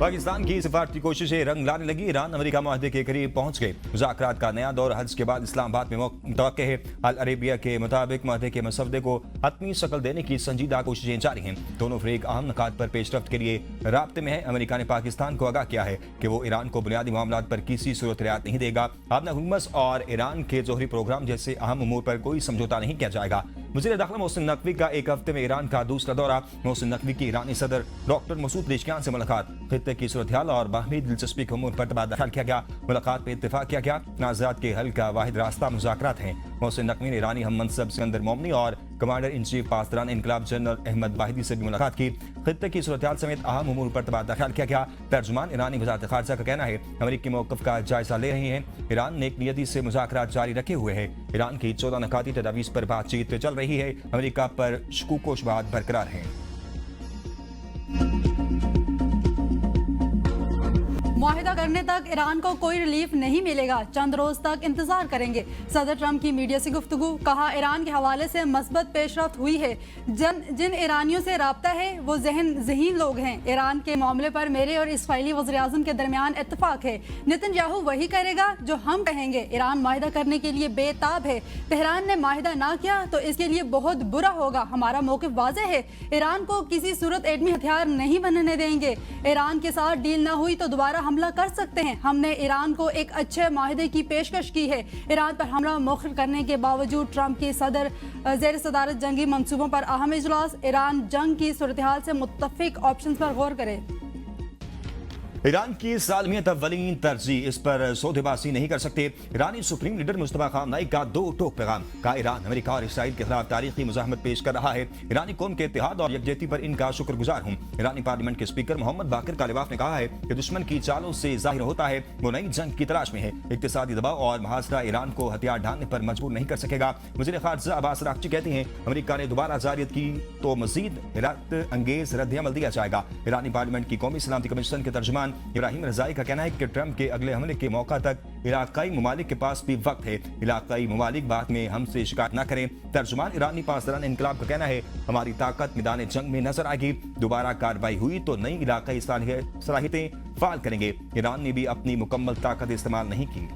पाकिस्तान की सिफारती कोशिशें रंग लाने लगी। ईरान अमेरिका मुआहदे के करीब पहुंच गए। मुज़ाकरात का नया दौर हज के बाद इस्लामाबाद में मुतवक्के है। अल अरेबिया के मुताबिक मुआहदे के मसवदे को हतमी शक्ल देने की संजीदा कोशिशें जारी हैं। दोनों फरीक अहम नकात पर पेशरफ्त के लिए राब्ते में है। अमेरिका ने पाकिस्तान को आगाह किया है कि वो ईरान को बुनियादी मामलात पर किसी सूरत रियायत नहीं देगा। अपना हुकूमत और ईरान के जोहरी प्रोग्राम जैसे अहम उमूर पर कोई समझौता नहीं किया जाएगा। वज़ीर दाखिला मोहसिन नकवी का एक हफ्ते में ईरान का दूसरा दौरा। मोहसिन नकवी की ईरानी सदर डॉक्टर मसूद पेज़ेश्कियान से मुलाकात। खित्ते की सूरत हाल और बाहमी दिलचस्पी के उमूर पर तबादला ख्याल किया गया। मुलाकात पर इत्तेफाक किया गया तनाज़ात के हल का वाहिद रास्ता मुज़ाकरात हैं। मोहसिन नकवी ने ईरानी हम मनसब सिकंदर मोमनी और कमांडर इन चीफ पासदारान इनकलाब जनरल अहमद वाहिदी से भी मुलाकात की। खित्ते की सूरत हाल समेत अहम उमूर पर तबादला ख्याल किया गया। तर्जुमान ईरानी वज़ारत ख़ारजा का कहना है अमेरिकी मौक़िफ़ का जायजा ले रहे हैं। ईरान नेक नियति से मुज़ाकरात जारी रखे हुए है। ईरान की 14 नकाती तजावीज़ पर बातचीत चल रही है। अमेरिका पर शकूक व शुबहात बरकरार हैं। मुआहिदा करने तक ईरान को कोई रिलीफ नहीं मिलेगा। चंद रोज तक इंतजार करेंगे। सदर ट्रंप की मीडिया से गुफ्तगू। कहा ईरान के हवाले से मस्बत पेशरफ्त हुई है। जिन ईरानियों से राब्ता है वो ज़हीन लोग हैं। ईरान के मामले पर मेरे और इसराइली वज़ीर आज़म के दरमियान इत्तफाक है। नेतन्याहू वही करेगा जो हम कहेंगे। ईरान मुआहिदा करने के लिए बेताब है। तेहरान ने मुआहिदा ना किया तो इसके लिए बहुत बुरा होगा। हमारा मौक़िफ़ वाज़ेह है। ईरान को किसी सूरत एटमी हथियार नहीं बनने देंगे। ईरान के साथ डील ना हुई तो दोबारा हमला कर सकते हैं। हमने ईरान को एक अच्छे माहिदे की पेशकश की है। ईरान पर हमला मौखर करने के बावजूद ट्रंप की सदर ज़ेर सदारत जंगी मंसूबों पर अहम इजलास। ईरान जंग की सूरत हाल से मुत्तफिक ऑप्शन पर गौर करे। ईरान की सालमियत अव्वलीन तरजीह, इस पर सौदेबाजी नहीं कर सकते। ईरानी सुप्रीम लीडर मुस्तफा खामनेई का दो टोक पैगाम। कहा ईरान अमेरिका और इसराइल के खिलाफ तारीखी मुज़ाहमत पेश कर रहा है। ईरानी कौम के इत्तेहाद और यकजहती पर इनका शुक्रगुजार हूँ। ईरानी पार्लियामेंट के स्पीकर मोहम्मद बाकिर कालिबाफ ने कहा है कि दुश्मन की चालों से जाहिर होता है वो नई जंग की तलाश में है। इक्तिसादी दबाव और मुहासरा ईरान को हथियार ढालने पर मजबूर नहीं कर सकेगा। वज़ीर ख़ारजा अब्बास अराग़ची कहती हैं अमेरिका ने दोबारा जारियत की तो मज़ीद हिरासत अंगेज रद्द-ए-अमल दिया जाएगा। ईरानी पार्लियामेंट की कौमी सलामती कमीशन के तर्जुमान इब्राहिम रज़ाई का कहना है कि ट्रंप के अगले हमले के मौका तक इलाकाई ममालिक के पास भी वक्त है। इलाकाई ममालिक बाद में हमसे शिकायत न करें। तर्जुमान ईरानी पासदारान इनकलाब का कहना है हमारी ताकत मैदान जंग में नजर आएगी। दोबारा कार्रवाई हुई तो नई इलाकाई सलाहियतें फाल करेंगे। ईरान ने भी अपनी मुकम्मल ताकत इस्तेमाल नहीं की।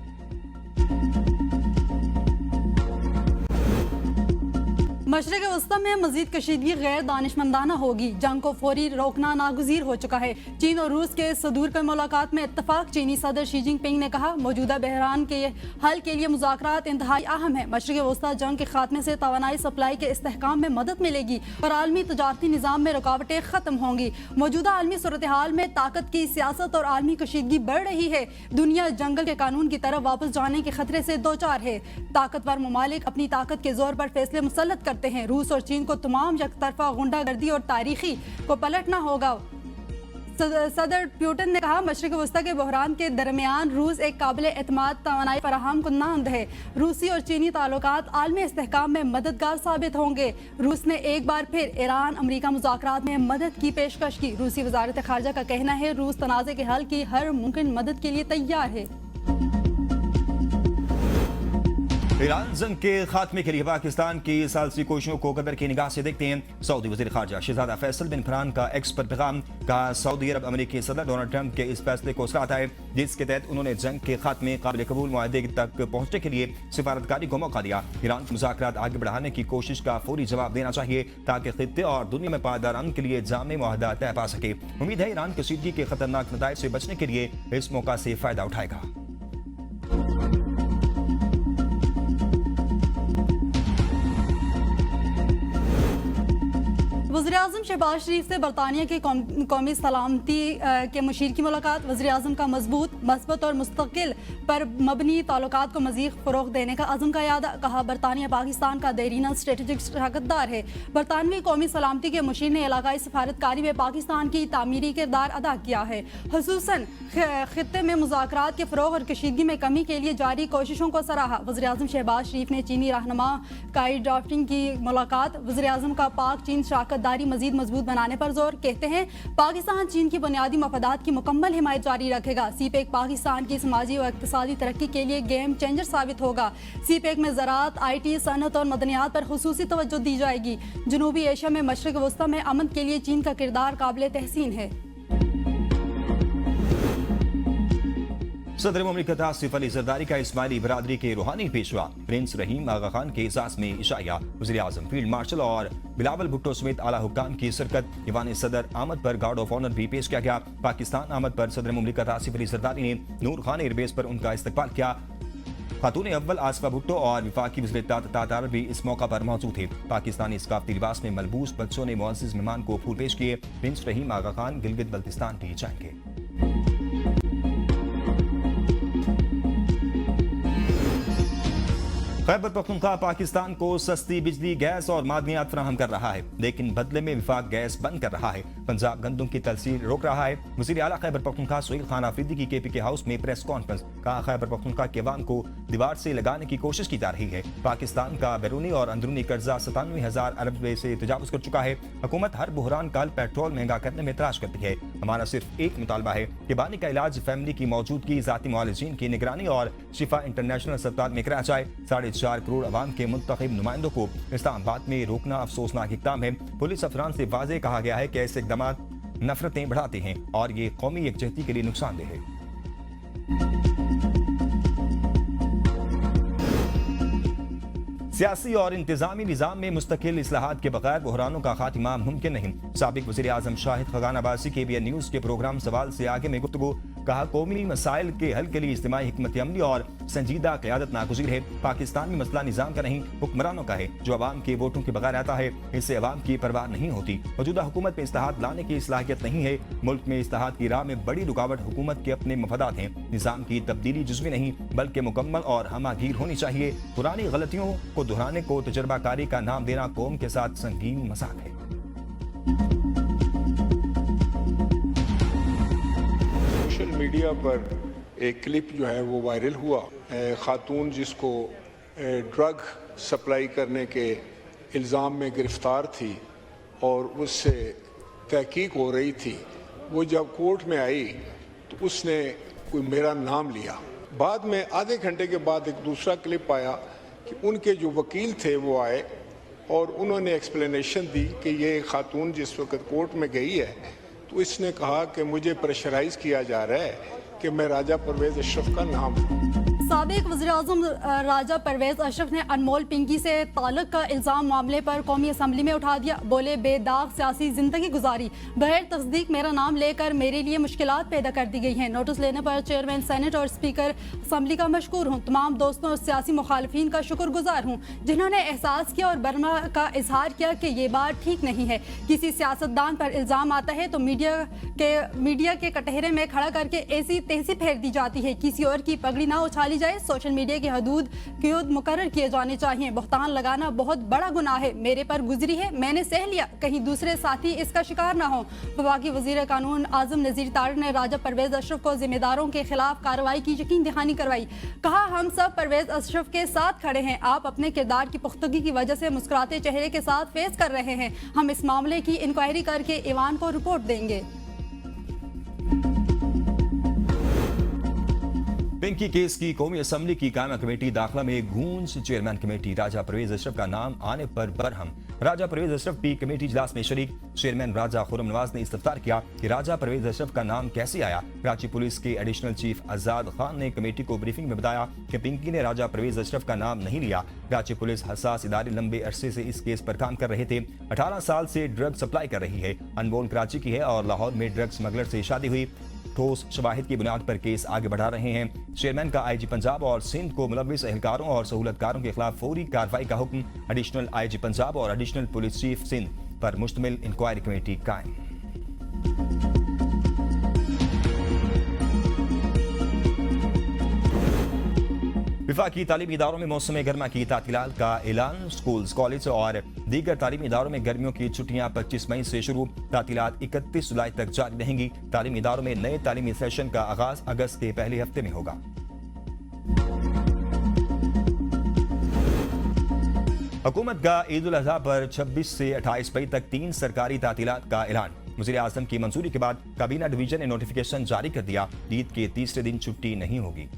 मशरिक़ वस्ता में मजीद कशीदगी गैर दानिशमंदाना होगी। जंग को फौरी रोकना नागुज़ीर हो चुका है। चीन और रूस के सदूर पर मुलाकात में इत्तफाक। चीनी सदर शी जिनपिंग ने कहा मौजूदा बहरान के हल के लिए मुज़ाकरात इंतहाई अहम है। मशरिक़ वस्ता जंग के खात्मे से तवानाई सप्लाई के इस्तेहकाम में मदद मिलेगी और आलमी तजारती निज़ाम में रुकावटें ख़त्म होंगी। मौजूदा आलमी सूरत हाल में ताकत की सियासत और आलमी कशीदगी बढ़ रही है। दुनिया जंगल के कानून की तरफ वापस जाने के खतरे से दो चार है। ताकतवर ममालिक अपनी ताकत के जोर पर फैसले मुसल्लत करते हैं। रूस और चीन को तमाम यकतरफा गुंडागर्दी और तारीखी को पलटना होगा। सदर पुतिन ने कहा मशरिक़ वस्ता के बहरान के दरमियान रूस एक काबिल एतमाद तवानाई फराहम कुन्नंद है। रूसी और चीनी ताल्लुकात आलमी इस्तेहकाम में मददगार साबित होंगे। रूस ने एक बार फिर ईरान अमरीका मुज़ाकरात में मदद की पेशकश की। रूसी वज़ारत ख़ारजा का कहना है रूस तनाज़े के हल की हर मुमकिन मदद के लिए तैयार है। ईरान जंग के खात्मे के लिए पाकिस्तान की सालसी कोशिशों को कदर की निगाह से देखते हैं। सऊदी वज़ीर ख़ारजा शहज़ादा फैसल बिन फरहान का एक्स पर पैगाम। कहा सऊदी अरब अमेरिकी सदर डोनाल्ड ट्रंप के इस फैसले को सराहता है जिसके तहत उन्होंने जंग के खात्मे काबिल कबूल मुआहदे तक पहुंचने के लिए सिफारतकारी को मौका दिया। ईरान को मुज़ाकरात आगे बढ़ाने की कोशिश का फौरी जवाब देना चाहिए ताकि खित्ते और दुनिया में पायदार अमन के लिए जामे मुआहदा तय पा सके। उम्मीद है ईरान कशीदगी के खतरनाक नताइज से बचने के लिए इस मौका से फायदा उठाएगा। वज़ीर आज़म शहबाज शरीफ से बरतानिया के कौमी सलामती के मुशीर की मुलाकात। वज़ीर आज़म का मजबूत मस्बत और मुस्तकिल पर मबनी ताल्लुकात को मज़ीद फ़रोग़ देने का अज़म का याद। कहा बरतानिया पाकिस्तान का देरीना स्ट्रेटेजिक शराकतदार है। बरतानवी कौमी सलामती के मुशीर ने इलाकाई सफारतकारी में पाकिस्तान की तामीरी किरदार अदा किया है। खुसूसन खित्ते में मुज़ाकरात के फ़रोग़ और कशीदगी में कमी के लिए जारी कोशिशों को सराहा। वज़ीर आज़म शहबाज शरीफ ने चीनी रहनुमा काई ड्राफ्टिंग की मुलाकात। वज़ीर आज़म का पाक चीन शराकतदारी मज़ीद मजबूत बनाने पर जोर। कहते हैं पाकिस्तान चीन की बुनियादी मफादात की मुकम्मल हिमायत जारी रखेगा। सीपेक पाकिस्तान की समाजी और इक़्तिसादी तरक्की के लिए गेम चेंजर साबित होगा। सीपेक में ज़राअत, IT, सनत और मदनियात पर खुसूसी तवज्जो दी जाएगी। जनूबी एशिया में मशरिक़ वस्ता में अमन के लिए चीन का किरदार काबिल तहसीन है। सदर मुमलिकत आसिफ अली जरदारी का इस्माइली बरादरी के रूहानी पेशवा प्रिंस रहीम आगा खान के एजाज में इशाया। वज़ीर आज़म, फील्ड मार्शल और बिलावल भुट्टो समेत आला हुक्काम की शिरकत। ईवान सदर आमद पर गार्ड ऑफ ऑनर भी पेश किया गया। पाकिस्तान आमद पर सदर मुमलिकत आसिफ अली जरदारी ने नूर खान एयरबेस पर उनका इस्तकबाल किया। खातून अव्वल आसफा भुट्टो और विफाकी वज़ीर तातार भी इस मौका पर मौजूद थे। पाकिस्तानी सकाफती लिबास में मलबूस बच्चों ने मुअज़्ज़िज़ मेहमान को फूल पेश किए। प्रिंस रहीम आगा खान गिलगित बल्तिस्तान भी जाएंगे। खैबर पख्तूनख्वा पाकिस्तान को सस्ती बिजली, गैस और मादनियात फराहम कर रहा है, लेकिन बदले में विफाक गैस बंद कर रहा है। पंजाब गंदम की तलसील रोक रहा है। वज़ीर आला खैबर पख्तूनख्वा सुहेल खान आफरीदी की KPK हाउस में प्रेस कॉन्फ्रेंस। कहा, खैबर पख्तूनख्वा के अवाम को दीवार से लगाने की कोशिश की जा रही है। पाकिस्तान का बैरूनी और अंदरूनी कर्जा 97,000 अरब रुपए से तजावुज कर चुका है। हुकूमत हर बुहरान काल पेट्रोल महंगा करने में तलाश करती है। हमारा सिर्फ एक मुतालबा है कि बानी का इलाज फैमिली की मौजूदगी, जाती मुआलिजीन की निगरानी और शिफा इंटरनेशनल अस्पताल में कराया जाए। 4.5 करोड़ अवाम के मुंतखब नुमाइंदों को इस्लामाबाद में रोकना अफसोसनाक इक़दाम है। पुलिस अफसरान से वाज़ेह कहा गया है कि ऐसे इक़दाम नफरतें बढ़ाते हैं और ये कौमी यकजहती के लिए नुकसानदेह है। सियासी और इंतजामी निज़ाम में मुस्तकिल इस्लाहात के बगैर बुहरानों का खात्मा मुमकिन नहीं। साबिक वज़ीर आज़म शाहिद खगान अब्बासी KBN न्यूज़ के प्रोग्राम सवाल से आगे में गुफ्तगू। कहा, कौमी मसाइल के हल के लिए इज्तिमाई हिकमत अमली और संजीदा क़यादत नागुज़ीर है। पाकिस्तान में मसला निज़ाम का नहीं, हुक्मरानों का है, जो अवाम के वोटों के बगैर आता है। इससे अवाम की परवाह नहीं होती। मौजूदा हुकूमत में इस्लाहात लाने की सलाहियत नहीं है। मुल्क में इस्लाहात की राह में बड़ी रुकावट हुकूमत के अपने मफादात हैं। निज़ाम की तब्दीली जुज़वी नहीं, बल्कि मुकम्मल और हमागीर होनी चाहिए। पुरानी गलतियों को दोहराने को तजर्बाकारी का नाम देना कौम के साथ संगीन मजाक है। सोशल मीडिया पर एक क्लिप जो है वो वायरल हुआ। खातून जिसको ड्रग सप्लाई करने के इल्ज़ाम में गिरफ्तार थी और उससे तहकीक हो रही थी, वो जब कोर्ट में आई तो उसने कोई मेरा नाम लिया। बाद में आधे घंटे के बाद एक दूसरा क्लिप आया कि उनके जो वकील थे वो आए और उन्होंने एक्सप्लेनेशन दी कि ये खातून जिस वक्त कोर्ट में गई है तो इसने कहा कि मुझे प्रेशराइज किया जा रहा है कि मैं राजा परवेज अशरफ का नाम लूं। साबिक वज़ीर-ए-आज़म राजा परवेज अशरफ ने अनमोल पिंकी से ताल्लुक का इल्ज़ाम मामले पर कौमी असम्बली में उठा दिया। बोले, बेदाग सियासी जिंदगी गुजारी, बगैर तस्दीक मेरा नाम लेकर मेरे लिए मुश्किलात पैदा कर दी गई हैं। नोटिस लेने पर चेयरमैन सेनेट और स्पीकर असम्बली का मशकूर हूँ। तमाम दोस्तों और सियासी मुखालफिन का शुक्रगुजार हूँ जिन्होंने एहसास किया और बर्मा का इजहार किया कि ये बात ठीक नहीं है। किसी सियासतदान पर इल्ज़ाम आता है तो मीडिया के कटहरे में खड़ा करके ऐसी तेजी फेर दी जाती है। किसी और की पगड़ी ना उछाली जाए। सोशल मीडिया की हदूद मुकर्रर किए जाने चाहिए। बहतान लगाना बहुत बड़ा गुनाह है। मेरे पर गुजरी है, मैंने सह लिया, कहीं दूसरे साथी इसका शिकार ना हो। वफाकी वजीर कानून आजम नज़ीर तारिक ने राजा परवेज अशरफ को जिम्मेदारों के खिलाफ कार्रवाई की यकीन दहानी करवाई। कहा, हम सब परवेज अशरफ के साथ खड़े हैं। आप अपने किरदार की पुख्तगी की वजह से मुस्कुराते चेहरे के साथ फेस कर रहे हैं। हम इस मामले की इंक्वायरी करके ईवान को रिपोर्ट देंगे। पिंकी केस की कौमी असम्बली की कायमा कमेटी दाखिला में गूंज। चेयरमैन कमेटी राजा परवेज अशरफ का नाम आने पर बरहम। राजा परवेज अशरफ भी कमेटी इजलास में शरीक। चेयरमैन राजा खुर्रम नवाज ने इस्तफसार किया कि राजा परवेज अशरफ का नाम कैसे आया। कराची पुलिस के एडिशनल चीफ आजाद खान ने कमेटी को ब्रीफिंग में बताया कि पिंकी ने राजा परवेज अशरफ का नाम नहीं लिया। कराची पुलिस हसास इदारे लंबे अरसे से इस केस पर काम कर रहे थे। 18 साल से ड्रग सप्लाई कर रही है। अनमोल कराची की है और लाहौर में ड्रग स्मगलर से शादी हुई। ठोस शवाहिद की बुनियाद पर केस आगे बढ़ा रहे हैं। चेयरमैन का IG पंजाब और सिंध को मुलविस एहलकारों और सहूलतकारों के खिलाफ फौरी कार्रवाई का हुक्म। एडिशनल IG पंजाब और एडिशनल पुलिस चीफ सिंध पर मुश्तमिल इंक्वायरी कमेटी कायम। विफाकी तालीमी इदारों में मौसम गर्मा की तातीलात का ऐलान। स्कूल्स, कॉलेज और दीगर तालीमी इदारों में गर्मियों की छुट्टियां 25 मई से शुरू। तातीलात 31 जुलाई तक जारी रहेंगी। तालीमी इदारों में नए तालीमी सेशन का आगाज अगस्त के पहले हफ्ते में होगा। हुकूमत का ईद उल अज़हा पर 26 से 28 मई तक 3 सरकारी तातीलात का ऐलान। वज़ीर आज़म की मंजूरी के बाद काबीना डिवीजन ने नोटिफिकेशन जारी कर दिया। ईद के तीसरे दिन छुट्टी नहीं होगी।